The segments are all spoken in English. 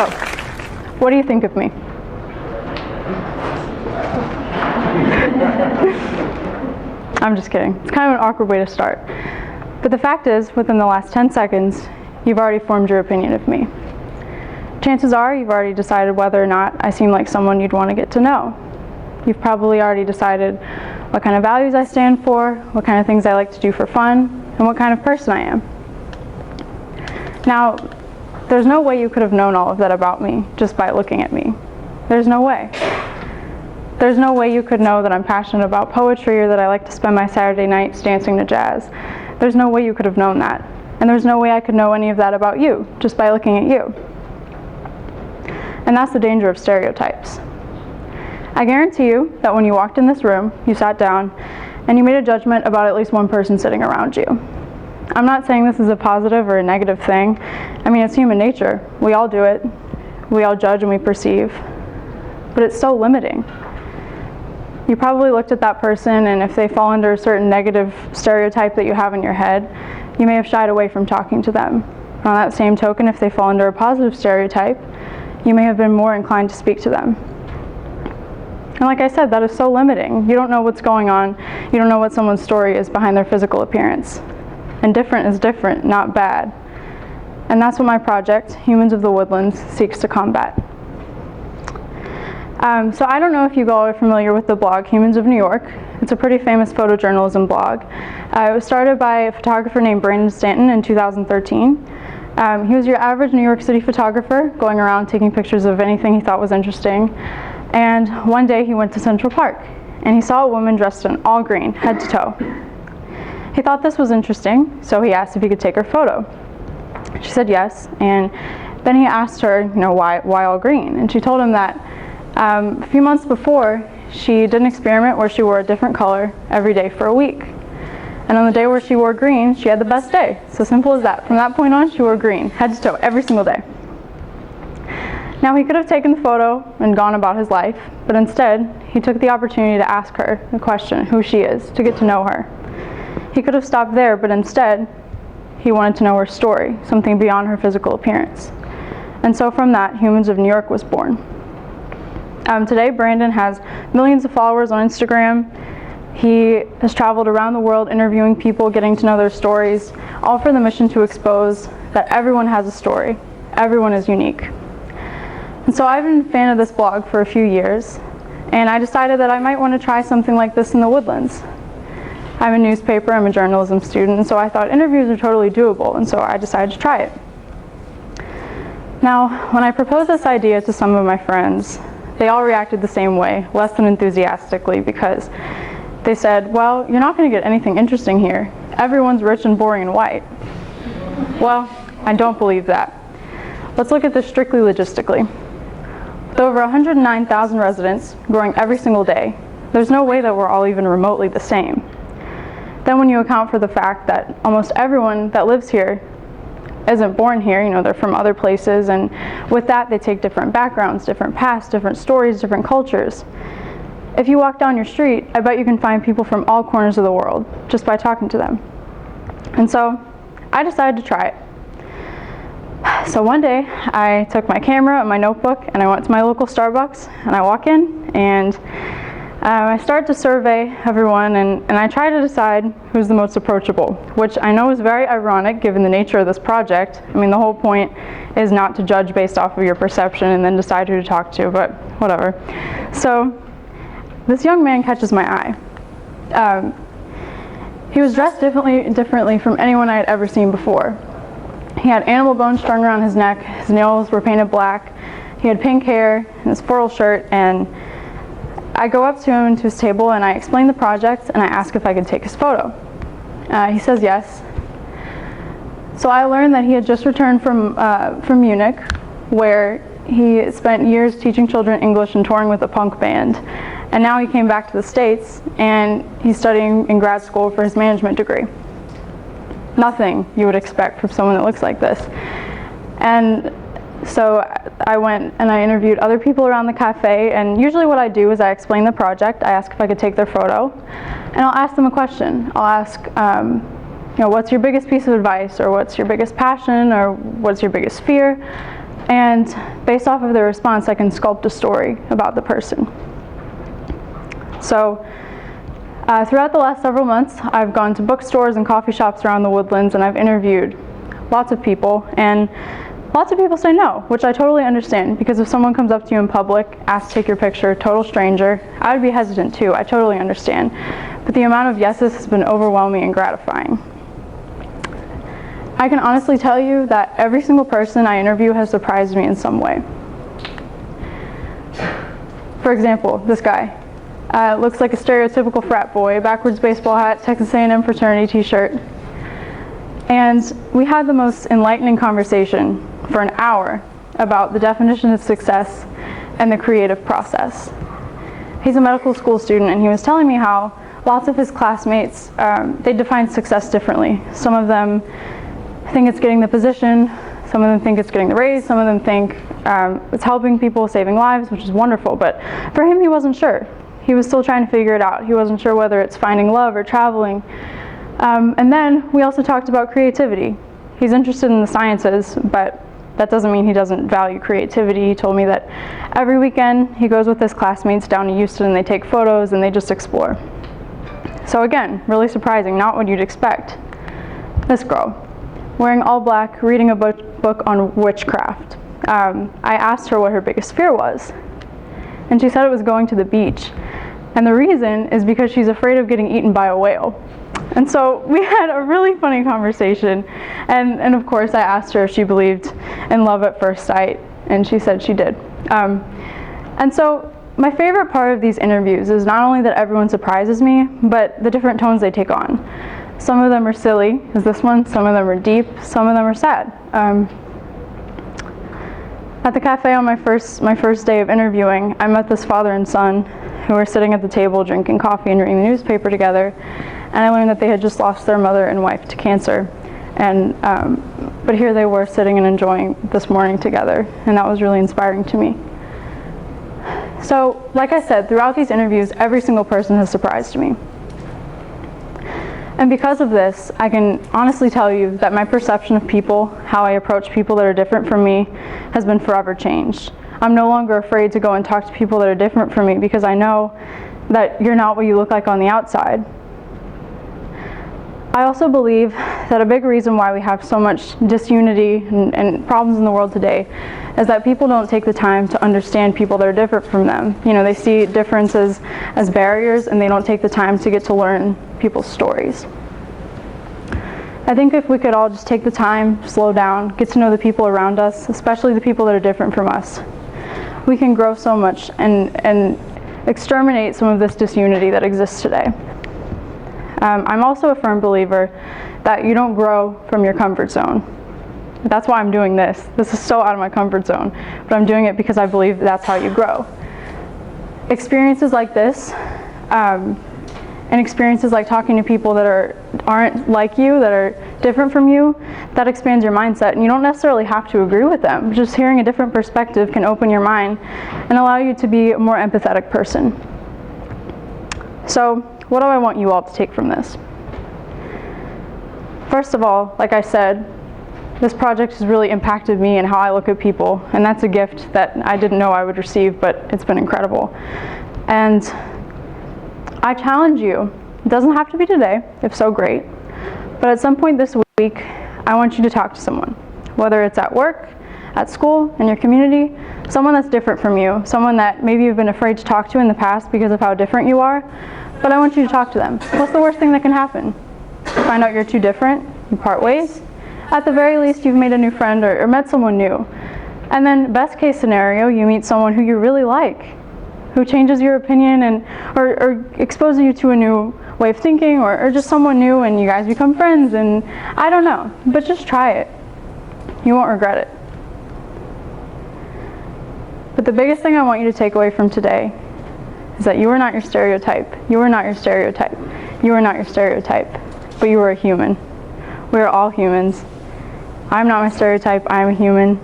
So, what do you think of me? I'm just kidding. It's kind of an awkward way to start. But the fact is, within the last 10 seconds, you've already formed your opinion of me. Chances are you've already decided whether or not I seem like someone you'd want to get to know. You've probably already decided what kind of values I stand for, what kind of things I like to do for fun, and what kind of person I am. Now, there's no way you could have known all of that about me just by looking at me. There's no way. There's no way you could know that I'm passionate about poetry or that I like to spend my Saturday nights dancing to jazz. There's no way you could have known that. And there's no way I could know any of that about you just by looking at you. And that's the danger of stereotypes. I guarantee you that when you walked in this room, you sat down, and you made a judgment about at least one person sitting around you. I'm not saying this is a positive or a negative thing. I mean, it's human nature. We all do it. We all judge and we perceive. But it's so limiting. You probably looked at that person, and if they fall under a certain negative stereotype that you have in your head, you may have shied away from talking to them. And on that same token, if they fall under a positive stereotype, you may have been more inclined to speak to them. And like I said, that is so limiting. You don't know what's going on. You don't know what someone's story is behind their physical appearance. And different is different, not bad. And that's what my project, Humans of the Woodlands, seeks to combat. So I don't know if you all are familiar with the blog Humans of New York. It's a pretty famous photojournalism blog. It was started by a photographer named Brandon Stanton in 2013. He was your average New York City photographer, going around taking pictures of anything he thought was interesting. And one day he went to Central Park, and he saw a woman dressed in all green, head to toe. He thought this was interesting, so he asked if he could take her photo. She said yes, and then he asked her, why all green? And she told him that a few months before, she did an experiment where she wore a different color every day for a week. And on the day where she wore green, she had the best day. So simple as that. From that point on, she wore green, head to toe, every single day. Now, he could have taken the photo and gone about his life, but instead, he took the opportunity to ask her the question, who she is, to get to know her. He could have stopped there, but instead, he wanted to know her story, something beyond her physical appearance. And so from that, Humans of New York was born. Today, Brandon has millions of followers on Instagram. He has traveled around the world interviewing people, getting to know their stories, all for the mission to expose that everyone has a story. Everyone is unique. And so I've been a fan of this blog for a few years, and I decided that I might want to try something like this in the Woodlands. I'm a newspaper, I'm a journalism student, and so I thought interviews are totally doable, and so I decided to try it. Now, when I proposed this idea to some of my friends, they all reacted the same way, less than enthusiastically, because they said, well, you're not going to get anything interesting here. Everyone's rich and boring and white. Well, I don't believe that. Let's look at this strictly logistically. With over 109,000 residents growing every single day, there's no way that we're all even remotely the same. Then when you account for the fact that almost everyone that lives here isn't born here, they're from other places, and with that they take different backgrounds, different pasts, different stories, different cultures. If you walk down your street, I bet you can find people from all corners of the world just by talking to them. And so I decided to try it. So one day I took my camera and my notebook and I went to my local Starbucks, and I walk in and I started to survey everyone, and I tried to decide who's the most approachable, which I know is very ironic given the nature of this project. I mean, the whole point is not to judge based off of your perception and then decide who to talk to, but whatever. So this young man catches my eye. He was dressed differently from anyone I had ever seen before. He had animal bones strung around his neck, his nails were painted black, he had pink hair, and his floral shirt, and I go up to him to his table and I explain the project and I ask if I could take his photo. He says yes. So I learned that he had just returned from Munich, where he spent years teaching children English and touring with a punk band. And now he came back to the States and he's studying in grad school for his management degree. Nothing you would expect from someone that looks like this. And so I went and I interviewed other people around the cafe, and usually what I do is I explain the project, I ask if I could take their photo, and I'll ask them a question. I'll ask, what's your biggest piece of advice, or what's your biggest passion, or what's your biggest fear? And based off of their response, I can sculpt a story about the person. So throughout the last several months, I've gone to bookstores and coffee shops around the Woodlands, and I've interviewed lots of people, and lots of people say no, which I totally understand, because if someone comes up to you in public, asks to take your picture, total stranger, I would be hesitant too. I totally understand. But the amount of yeses has been overwhelming and gratifying. I can honestly tell you that every single person I interview has surprised me in some way. For example, this guy. Looks like a stereotypical frat boy, backwards baseball hat, Texas A&M fraternity t-shirt. And we had the most enlightening conversation for an hour about the definition of success and the creative process. He's a medical school student, and he was telling me how lots of his classmates, they define success differently. Some of them think it's getting the position, some of them think it's getting the raise, some of them think it's helping people, saving lives, which is wonderful, but for him, he wasn't sure. He was still trying to figure it out. He wasn't sure whether it's finding love or traveling. And then we also talked about creativity. He's interested in the sciences, but that doesn't mean he doesn't value creativity. He told me that every weekend he goes with his classmates down to Houston and they take photos and they just explore. So again, really surprising, not what you'd expect. This girl, wearing all black, reading a book on witchcraft. I asked her what her biggest fear was, and she said it was going to the beach. And the reason is because she's afraid of getting eaten by a whale. And so we had a really funny conversation, and of course I asked her if she believed in love at first sight, and she said she did. And so my favorite part of these interviews is not only that everyone surprises me, but the different tones they take on. Some of them are silly, as this one, some of them are deep, some of them are sad. At the cafe on my first day of interviewing, I met this father and son who were sitting at the table drinking coffee and reading the newspaper together, and I learned that they had just lost their mother and wife to cancer. And but here they were sitting and enjoying this morning together, and that was really inspiring to me. So, like I said, throughout these interviews, every single person has surprised me. And because of this, I can honestly tell you that my perception of people, how I approach people that are different from me, has been forever changed. I'm no longer afraid to go and talk to people that are different from me because I know that you're not what you look like on the outside. I also believe that a big reason why we have so much disunity and problems in the world today is that people don't take the time to understand people that are different from them. You know, they see differences as barriers, and they don't take the time to get to learn people's stories. I think if we could all just take the time, slow down, get to know the people around us, especially the people that are different from us, we can grow so much and exterminate some of this disunity that exists today. I'm also a firm believer that you don't grow from your comfort zone. That's why I'm doing this. This is so out of my comfort zone, but I'm doing it because I believe that's how you grow. Experiences like this, and experiences like talking to people that aren't like you, that are different from you, that expands your mindset. And you don't necessarily have to agree with them. Just hearing a different perspective can open your mind and allow you to be a more empathetic person. So, what do I want you all to take from this? First of all, like I said, this project has really impacted me and how I look at people, and that's a gift that I didn't know I would receive, but it's been incredible. And I challenge you, it doesn't have to be today, if so great, but at some point this week, I want you to talk to someone, whether it's at work, at school, in your community, someone that's different from you, someone that maybe you've been afraid to talk to in the past because of how different you are, but I want you to talk to them. What's the worst thing that can happen? You find out you're too different, you part ways. At the very least, you've made a new friend or met someone new. And then best case scenario, you meet someone who you really like, who changes your opinion or exposes you to a new way of thinking, or just someone new, and you guys become friends, and I don't know, but just try it. You won't regret it. But the biggest thing I want you to take away from today is that you are not your stereotype. You are not your stereotype. You are not your stereotype, but you are a human. We are all humans. I'm not my stereotype, I am a human.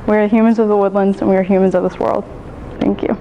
We are humans of the Woodlands, and we are humans of this world. Thank you.